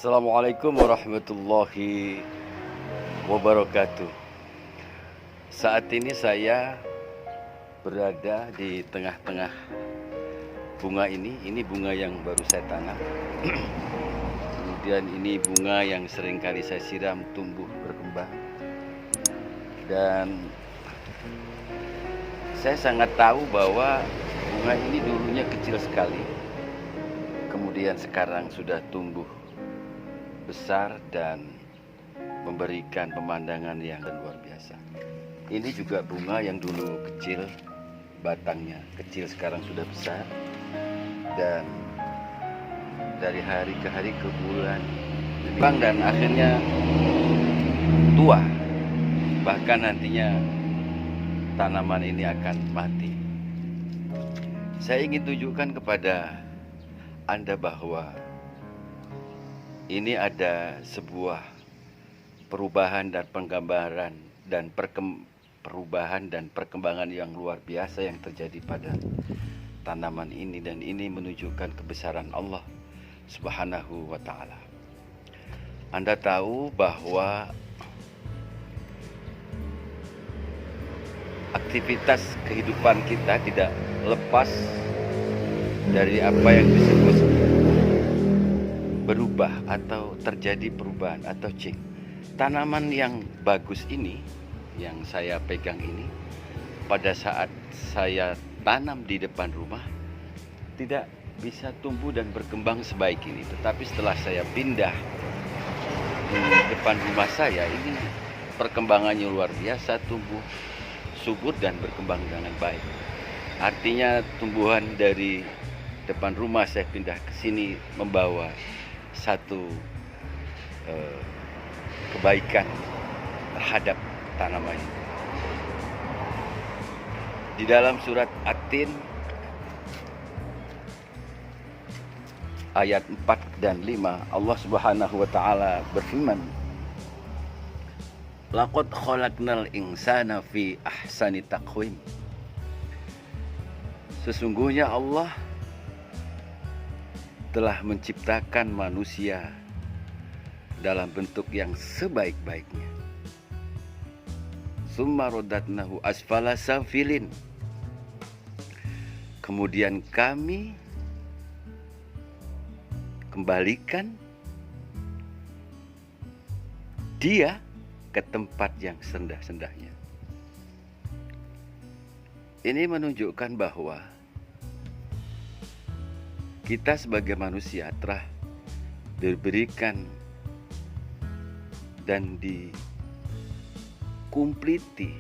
Assalamualaikum warahmatullahi wabarakatuh. Saat ini saya berada di tengah-tengah bunga ini. Ini bunga yang baru saya tanam. Kemudian ini bunga yang sering kali saya siram, tumbuh, berkembang. Dan saya sangat tahu bahwa bunga ini dulunya kecil sekali. Kemudian sekarang sudah tumbuh besar dan memberikan pemandangan yang luar biasa. Ini juga bunga yang dulu kecil, batangnya kecil, sekarang sudah besar. Dan dari hari ke hari, ke bulan, dan akhirnya tua. Bahkan nantinya tanaman ini akan mati. Saya ingin tunjukkan kepada Anda bahwa ini ada sebuah perubahan dan penggambaran dan perubahan dan perkembangan yang luar biasa yang terjadi pada tanaman ini, dan ini menunjukkan kebesaran Allah Subhanahu wa ta'ala. Anda tahu bahwa aktivitas kehidupan kita tidak lepas dari apa yang disebut berubah atau terjadi perubahan atau change. Tanaman yang bagus ini, yang saya pegang ini, pada saat saya tanam di depan rumah tidak bisa tumbuh dan berkembang sebaik ini. Tetapi setelah saya pindah di depan rumah saya, ini perkembangannya luar biasa, tumbuh subur dan berkembang dengan baik. Artinya tumbuhan dari depan rumah saya pindah ke sini membawa satu kebaikan terhadap tanaman ini. Di dalam surat At-Tin ayat 4 dan 5, Allah Subhanahu wa ta'ala berfirman, laqad khalaqnal insana fi ahsani taqwim. Sesungguhnya Allah telah menciptakan manusia dalam bentuk yang sebaik-baiknya. Summa radatnahu asfala safilin. Kemudian kami kembalikan dia ke tempat yang serendah-rendahnya. Ini menunjukkan bahwa kita sebagai manusia telah diberikan dan dikumpliti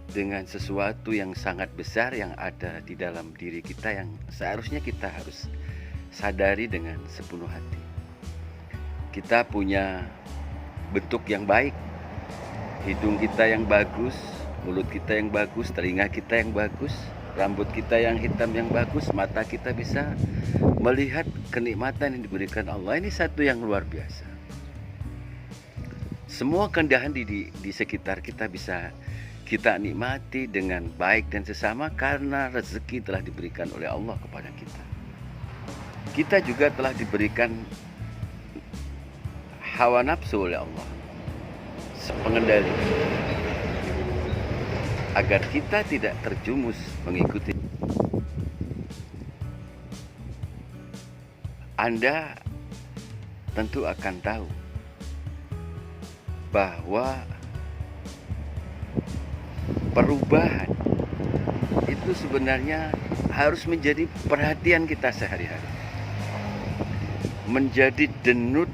dengan sesuatu yang sangat besar yang ada di dalam diri kita, yang seharusnya kita harus sadari dengan sepenuh hati. Kita punya bentuk yang baik, hidung kita yang bagus, mulut kita yang bagus, telinga kita yang bagus, rambut kita yang hitam yang bagus, mata kita bisa melihat kenikmatan yang diberikan Allah. Ini satu yang luar biasa. Semua keindahan di sekitar kita bisa kita nikmati dengan baik dan sesama karena rezeki telah diberikan oleh Allah kepada kita. Kita juga telah diberikan hawa nafsu oleh Allah, pengendali, agar kita tidak terjumus mengikuti. Anda tentu akan tahu bahwa perubahan itu sebenarnya harus menjadi perhatian kita sehari-hari, menjadi denyut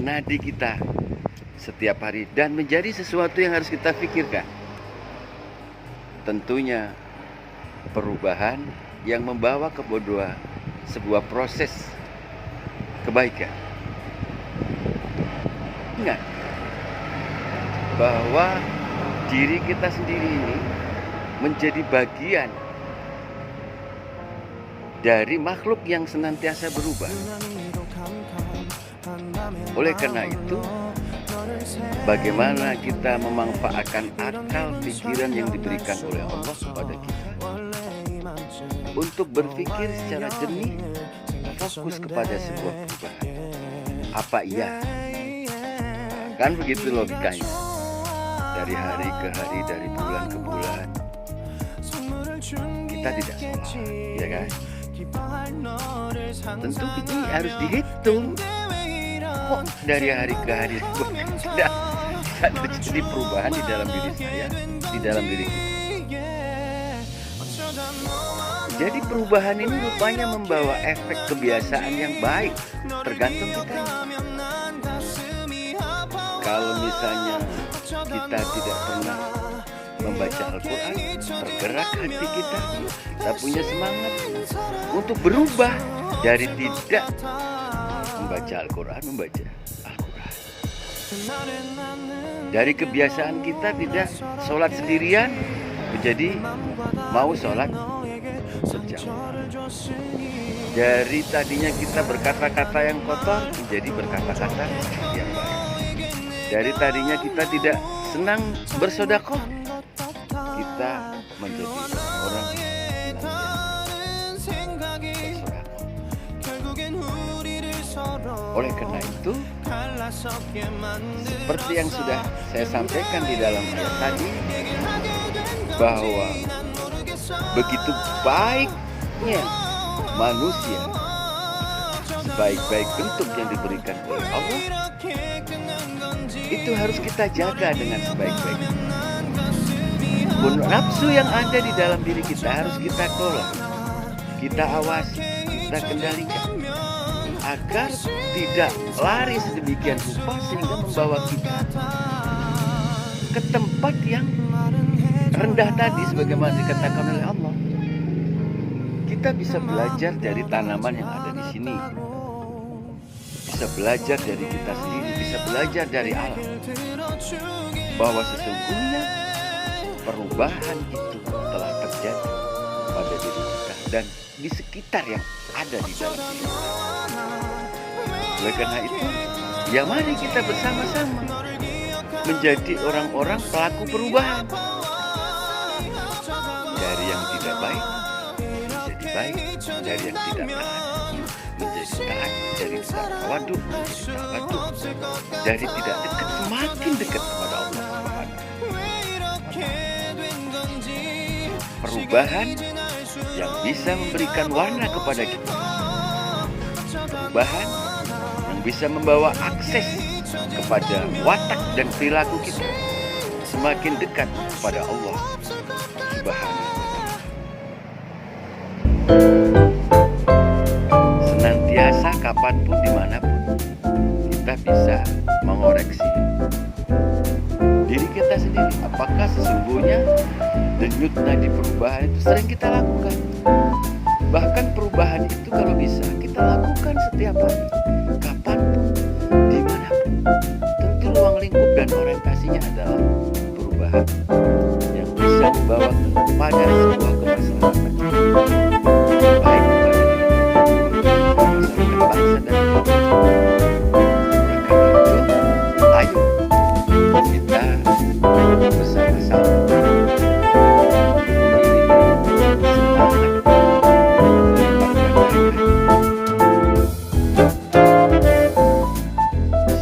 nadi kita setiap hari, dan menjadi sesuatu yang harus kita pikirkan. Tentunya perubahan yang membawa kepada sebuah proses kebaikan. Ingat bahwa diri kita sendiri ini menjadi bagian dari makhluk yang senantiasa berubah. Oleh karena itu, bagaimana kita memanfaatkan akal pikiran yang diberikan oleh Allah kepada kita untuk berpikir secara jernih, fokus kepada sebuah perubahan. apa iya? Kan begitu logikanya. Dari hari ke hari, dari bulan ke bulan, kita tidak sholat, ya kan? Tentu ini harus dihitung. Kok dari hari ke hari tidak terjadi perubahan di dalam diri saya, di dalam diri kita. Jadi perubahan ini rupanya membawa efek kebiasaan yang baik, tergantung kita. Kalau misalnya kita tidak pernah membaca Al-Quran, tergerak hati kita punya semangat untuk berubah dari tidak membaca Al-Quran, membaca Al-Quran. Dari kebiasaan kita tidak sholat sendirian, menjadi mau sholat berjamaah. Dari tadinya kita berkata-kata yang kotor, menjadi berkata-kata yang baik. Dari tadinya kita tidak senang bersedekah, kita menjadi orang yang bersedekah. Oleh karena itu, seperti yang sudah saya sampaikan di dalam ayat tadi, bahwa begitu baiknya manusia, sebaik-baik bentuk yang diberikan oleh Allah, itu harus kita jaga dengan sebaik-baiknya. Nafsu yang ada di dalam diri kita harus kita kelola, kita awasi, kita kendalikan, agar tidak lari sedemikian rupa sehingga membawa kita ke tempat yang rendah tadi, sebagaimana dikatakan oleh Allah. Kita bisa belajar dari tanaman yang ada di sini, bisa belajar dari kita sendiri, bisa belajar dari alam, bahwa sesungguhnya perubahan itu telah terjadi pada diri kita dan di sekitar yang ada di dalam diri kita. Oleh karena itu, ya mari kita bersama-sama menjadi orang-orang pelaku perubahan. Dari yang tidak baik menjadi baik, dari yang tidak taat menjadi taat, dari tidak tawaduk menjadi tawaduk, dari tidak dekat semakin dekat kepada Allah Subhanahu. Perubahan yang bisa memberikan warna kepada kita, perubahan yang bisa membawa akses kepada watak dan perilaku kita semakin dekat kepada Allah Subhanahu. Senantiasa kapanpun dimanapun kita bisa mengoreksi diri kita sendiri. Apakah sesungguhnya denyut nadi perubahan itu sering kita lakukan? Bahkan perubahan itu kalau bisa kita lakukan setiap hari, kapanpun, dimanapun. Tentu ruang lingkup dan orientasinya adalah perubahan yang bisa membawa kepada sebuah kemaslahatan baik kepada masyarakat bangsa dan negara. Oleh karena itu, ayo kita bersama-sama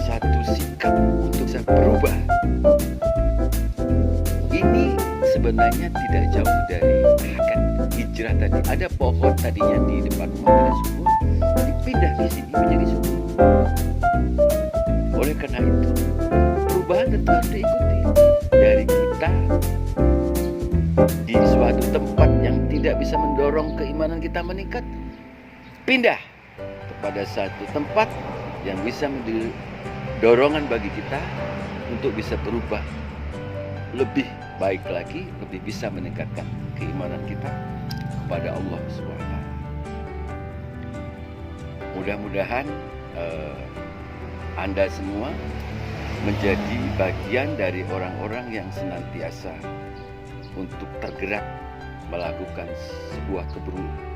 satu sikap untuk bisa berubah. Ini sebenarnya tidak jauh dari hakikat hijrah tadi. Ada pohon tadinya di depan rumah tidak subur, dipindah di sini menjadi subur. Oleh karena itu, perubahan tentu harus diikuti dari kita di suatu tempat yang tidak bisa mendorong keimanan kita meningkat, pindah kepada satu tempat yang bisa menjadi dorongan bagi kita untuk bisa berubah lebih baik lagi, lebih bisa meningkatkan keimanan kita kepada Allah SWT. Mudah-mudahan Anda semua menjadi bagian dari orang-orang yang senantiasa untuk tergerak melakukan sebuah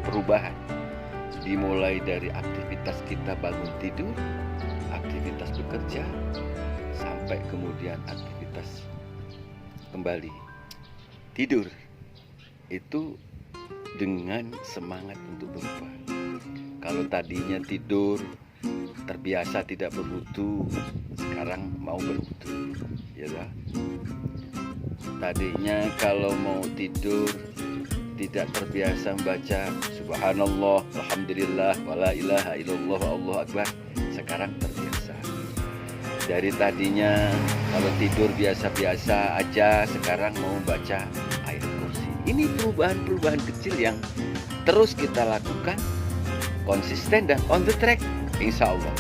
perubahan, dimulai dari aktivitas kita bangun tidur, aktivitas bekerja, sampai kemudian aktivitas kembali tidur, itu dengan semangat untuk berubah. Kalau tadinya tidur terbiasa tidak berwudu, sekarang mau berwudu. Ya dah. Tadinya kalau mau tidur tidak terbiasa membaca subhanallah, alhamdulillah, wala ilaha illallah, Allahu akbar. Sekarang terbiasa. Dari tadinya kalau tidur biasa-biasa aja, sekarang mau baca ayat kursi. Ini perubahan-perubahan kecil yang terus kita lakukan, konsisten dan on the track, insya Allah.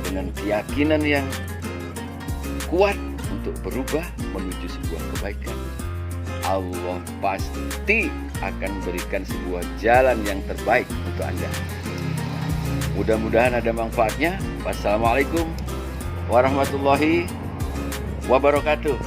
Dengan keyakinan yang kuat untuk berubah menuju sebuah kebaikan, Allah pasti akan berikan sebuah jalan yang terbaik untuk Anda. Mudah-mudahan ada manfaatnya. Wassalamualaikum warahmatullahi wabarakatuh.